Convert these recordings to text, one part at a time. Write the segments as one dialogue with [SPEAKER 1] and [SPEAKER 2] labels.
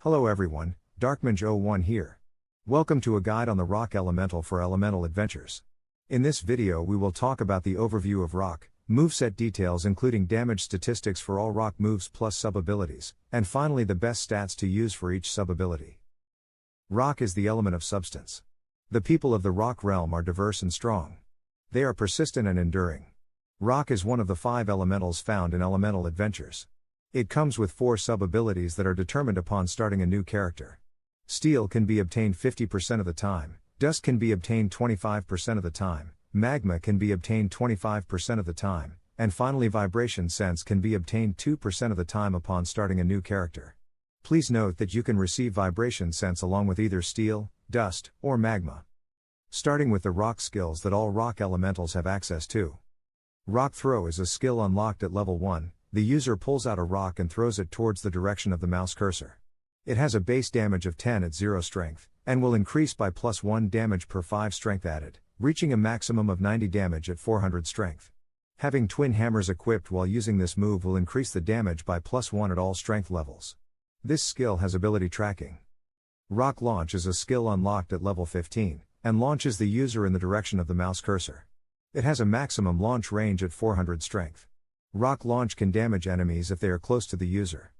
[SPEAKER 1] Hello everyone, Darkmage01 here. Welcome to a guide on the Rock Elemental for Elemental Adventures. In this video we will talk about the overview of Rock, moveset details including damage statistics for all Rock moves plus sub-abilities, and finally the best stats to use for each sub-ability. Rock is the element of substance. The people of the Rock realm are diverse and strong. They are persistent and enduring. Rock is one of the 5 elementals found in Elemental Adventures. It comes with 4 sub-abilities that are determined upon starting a new character. Steel can be obtained 50% of the time, Dust can be obtained 25% of the time, Magma can be obtained 25% of the time, and finally Vibration Sense can be obtained 2% of the time upon starting a new character. Please note that you can receive Vibration Sense along with either Steel, Dust, or Magma. Starting with the Rock skills that all Rock elementals have access to. Rock Throw is a skill unlocked at level 1. The user pulls out a rock and throws it towards the direction of the mouse cursor. It has a base damage of 10 at 0 strength, and will increase by +1 damage per 5 strength added, reaching a maximum of 90 damage at 400 strength. Having twin hammers equipped while using this move will increase the damage by +1 at all strength levels. This skill has ability tracking. Rock Launch is a skill unlocked at level 15, and launches the user in the direction of the mouse cursor. It has a maximum launch range at 400 strength. Rock Launch can damage enemies if they are close to the user.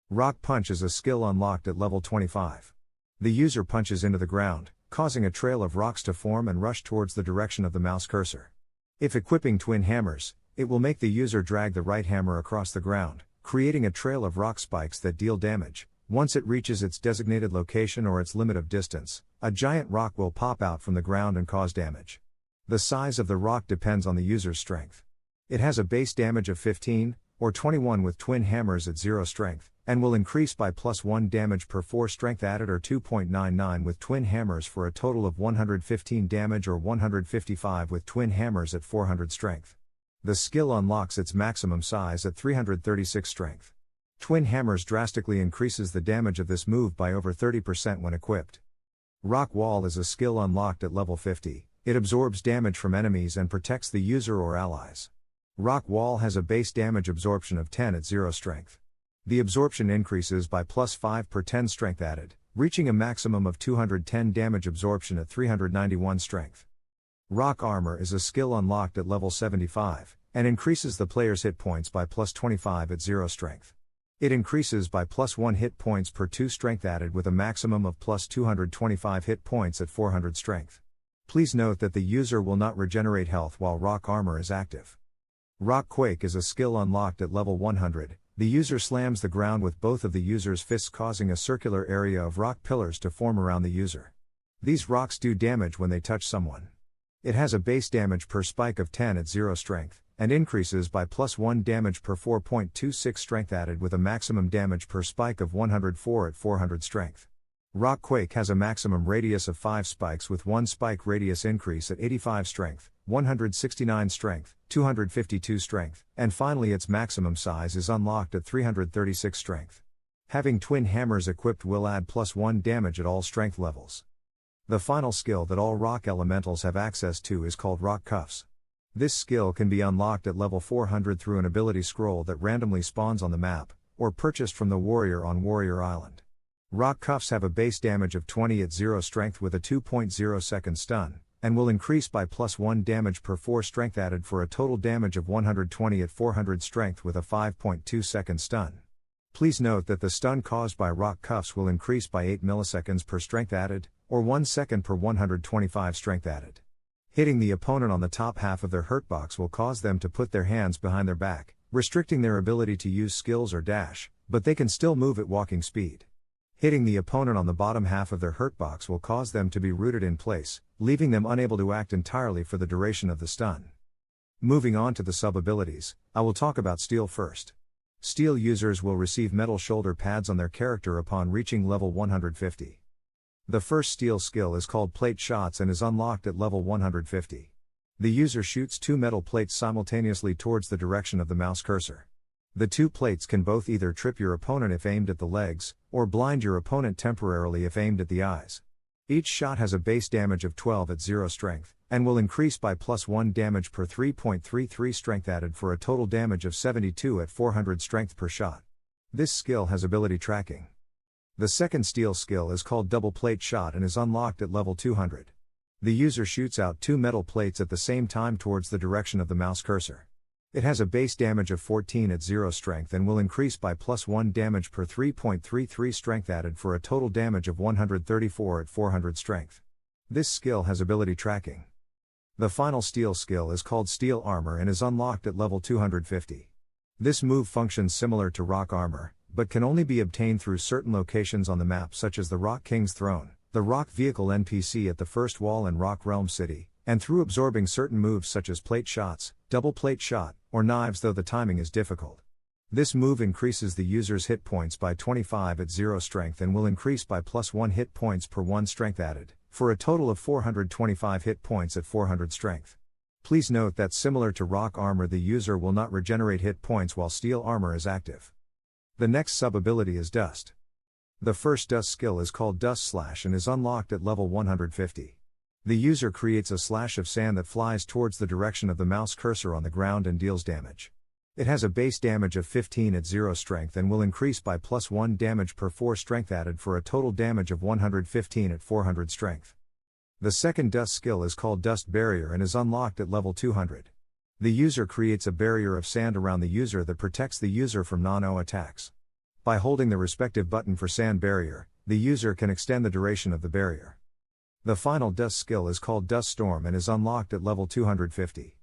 [SPEAKER 1] Rock Punch is a skill unlocked at level 25. The user punches into the ground, causing a trail of rocks to form and rush towards the direction of the mouse cursor. If equipping twin hammers, it will make the user drag the right hammer across the ground, creating a trail of rock spikes that deal damage. Once it reaches its designated location or its limit of distance, a giant rock will pop out from the ground and cause damage. The size of the rock depends on the user's strength. It has a base damage of 15, or 21 with twin hammers at 0 strength, and will increase by +1 damage per 4 strength added or 2.99 with twin hammers for a total of 115 damage or 155 with twin hammers at 400 strength. The skill unlocks its maximum size at 336 strength. Twin hammers drastically increases the damage of this move by over 30% when equipped. Rock Wall is a skill unlocked at level 50. It absorbs damage from enemies and protects the user or allies. Rock Wall has a base damage absorption of 10 at 0 strength. The absorption increases by +5 per 10 strength added, reaching a maximum of 210 damage absorption at 391 strength. Rock Armor is a skill unlocked at level 75, and increases the player's hit points by +25 at 0 strength. It increases by +1 hit points per 2 strength added with a maximum of +225 hit points at 400 strength. Please note that the user will not regenerate health while Rock Armor is active. Rock Quake is a skill unlocked at level 100. The user slams the ground with both of the user's fists, causing a circular area of rock pillars to form around the user. These rocks do damage when they touch someone. It has a base damage per spike of 10 at 0 strength, and increases by +1 damage per 4.26 strength added with a maximum damage per spike of 104 at 400 strength. Rock Quake has a maximum radius of 5 spikes with 1 spike radius increase at 85 strength, 169 strength, 252 strength, and finally its maximum size is unlocked at 336 strength. Having twin hammers equipped will add +1 damage at all strength levels. The final skill that all Rock elementals have access to is called Rock Cuffs. This skill can be unlocked at level 400 through an ability scroll that randomly spawns on the map, or purchased from the warrior on Warrior Island. Rock Cuffs have a base damage of 20 at 0 strength with a 2.0 second stun, and will increase by +1 damage per 4 strength added for a total damage of 120 at 400 strength with a 5.2 second stun. Please note that the stun caused by Rock Cuffs will increase by 8 milliseconds per strength added, or 1 second per 125 strength added. Hitting the opponent on the top half of their hurtbox will cause them to put their hands behind their back, restricting their ability to use skills or dash, but they can still move at walking speed. Hitting the opponent on the bottom half of their hurtbox will cause them to be rooted in place, leaving them unable to act entirely for the duration of the stun. Moving on to the sub-abilities, I will talk about Steel first. Steel users will receive metal shoulder pads on their character upon reaching level 150. The first Steel skill is called Plate Shots and is unlocked at level 150. The user shoots 2 metal plates simultaneously towards the direction of the mouse cursor. The 2 plates can both either trip your opponent if aimed at the legs, or blind your opponent temporarily if aimed at the eyes. Each shot has a base damage of 12 at 0 strength, and will increase by +1 damage per 3.33 strength added for a total damage of 72 at 400 strength per shot. This skill has ability tracking. The second steel skill is called Double Plate Shot and is unlocked at level 200. The user shoots out 2 metal plates at the same time towards the direction of the mouse cursor. It has a base damage of 14 at 0 strength and will increase by +1 damage per 3.33 strength added for a total damage of 134 at 400 strength. This skill has ability tracking. The final steel skill is called Steel Armor and is unlocked at level 250. This move functions similar to Rock Armor, but can only be obtained through certain locations on the map such as the Rock King's Throne, the Rock Vehicle NPC at the First Wall and Rock Realm City, and through absorbing certain moves such as plate shots, double plate shot, or knives, though the timing is difficult. This move increases the user's hit points by 25 at 0 strength and will increase by +1 hit points per 1 strength added, for a total of 425 hit points at 400 strength. Please note that similar to Rock Armor, the user will not regenerate hit points while Steel Armor is active. The next sub-ability is Dust. The first Dust skill is called Dust Slash and is unlocked at level 150. The user creates a slash of sand that flies towards the direction of the mouse cursor on the ground and deals damage. It has a base damage of 15 at 0 strength and will increase by +1 damage per 4 strength added for a total damage of 115 at 400 strength. The second Dust skill is called Dust Barrier and is unlocked at level 200. The user creates a barrier of sand around the user that protects the user from non-O attacks. By holding the respective button for Sand Barrier, the user can extend the duration of the barrier. The final Dust skill is called Dust Storm and is unlocked at level 250.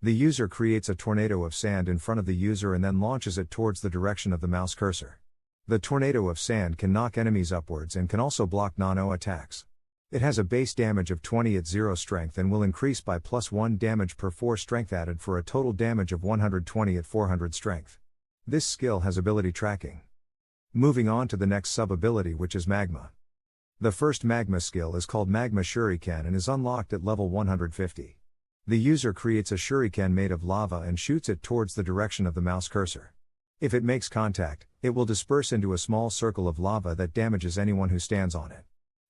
[SPEAKER 1] The user creates a tornado of sand in front of the user and then launches it towards the direction of the mouse cursor. The tornado of sand can knock enemies upwards and can also block non-O attacks. It has a base damage of 20 at 0 strength and will increase by +1 damage per 4 strength added for a total damage of 120 at 400 strength. This skill has ability tracking. Moving on to the next sub-ability, which is Magma. The first Magma skill is called Magma Shuriken and is unlocked at level 150. The user creates a shuriken made of lava and shoots it towards the direction of the mouse cursor. If it makes contact, it will disperse into a small circle of lava that damages anyone who stands on it.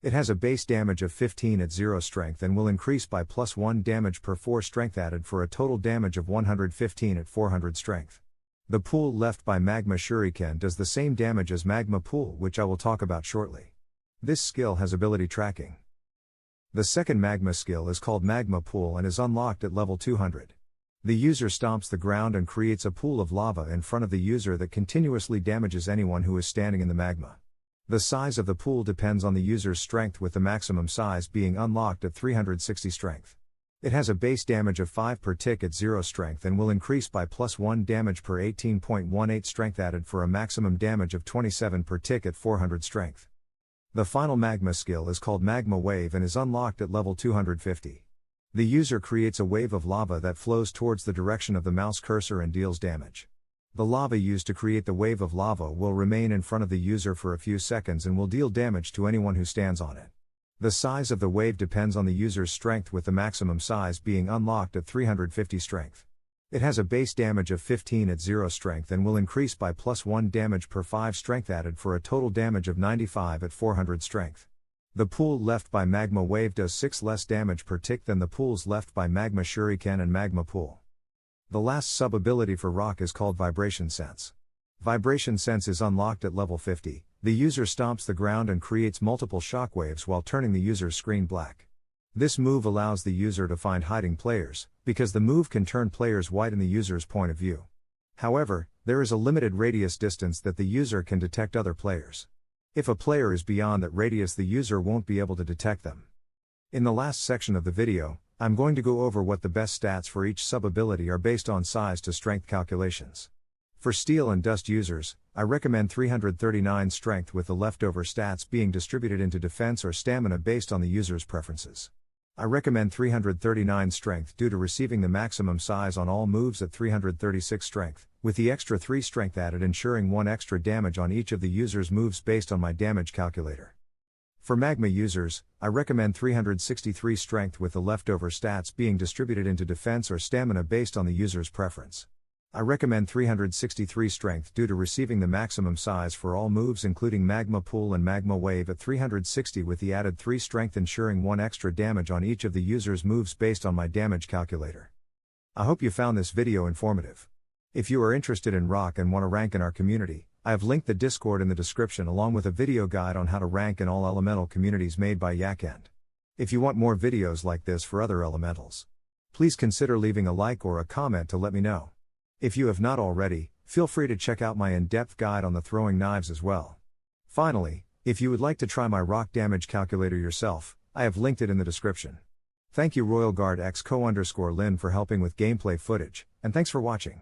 [SPEAKER 1] It has a base damage of 15 at 0 strength and will increase by +1 damage per 4 strength added for a total damage of 115 at 400 strength. The pool left by Magma Shuriken does the same damage as Magma Pool, which I will talk about shortly. This skill has ability tracking. The second Magma skill is called Magma Pool and is unlocked at level 200. The user stomps the ground and creates a pool of lava in front of the user that continuously damages anyone who is standing in the magma. The size of the pool depends on the user's strength, with the maximum size being unlocked at 360 strength. It has a base damage of 5 per tick at 0 strength and will increase by +1 damage per 18.18 strength added for a maximum damage of 27 per tick at 400 strength. The final Magma skill is called Magma Wave and is unlocked at level 250. The user creates a wave of lava that flows towards the direction of the mouse cursor and deals damage. The lava used to create the wave of lava will remain in front of the user for a few seconds and will deal damage to anyone who stands on it. The size of the wave depends on the user's strength, with the maximum size being unlocked at 350 strength. It has a base damage of 15 at 0 strength and will increase by +1 damage per 5 strength added for a total damage of 95 at 400 strength. The pool left by Magma Wave does 6 less damage per tick than the pools left by Magma Shuriken and Magma Pool. The last sub-ability for Rock is called Vibration Sense. Vibration Sense is unlocked at level 50. The user stomps the ground and creates multiple shockwaves while turning the user's screen black. This move allows the user to find hiding players, because the move can turn players white in the user's point of view. However, there is a limited radius distance that the user can detect other players. If a player is beyond that radius, the user won't be able to detect them. In the last section of the video, I'm going to go over what the best stats for each sub-ability are based on size to strength calculations. For Steel and Dust users, I recommend 339 strength, with the leftover stats being distributed into defense or stamina based on the user's preferences. I recommend 339 strength due to receiving the maximum size on all moves at 336 strength, with the extra 3 strength added ensuring 1 extra damage on each of the user's moves based on my damage calculator. For Magma users, I recommend 363 strength, with the leftover stats being distributed into defense or stamina based on the user's preference. I recommend 363 strength due to receiving the maximum size for all moves including Magma Pool and Magma Wave at 360, with the added 3 strength ensuring 1 extra damage on each of the user's moves based on my damage calculator. I hope you found this video informative. If you are interested in Rock and want to rank in our community, I have linked the Discord in the description along with a video guide on how to rank in all elemental communities made by Yakend. If you want more videos like this for other elementals, please consider leaving a like or a comment to let me know. If you have not already, feel free to check out my in-depth guide on the throwing knives as well. Finally, if you would like to try my rock damage calculator yourself, I have linked it in the description. Thank you Royal Guard X Co_Lin for helping with gameplay footage, and thanks for watching.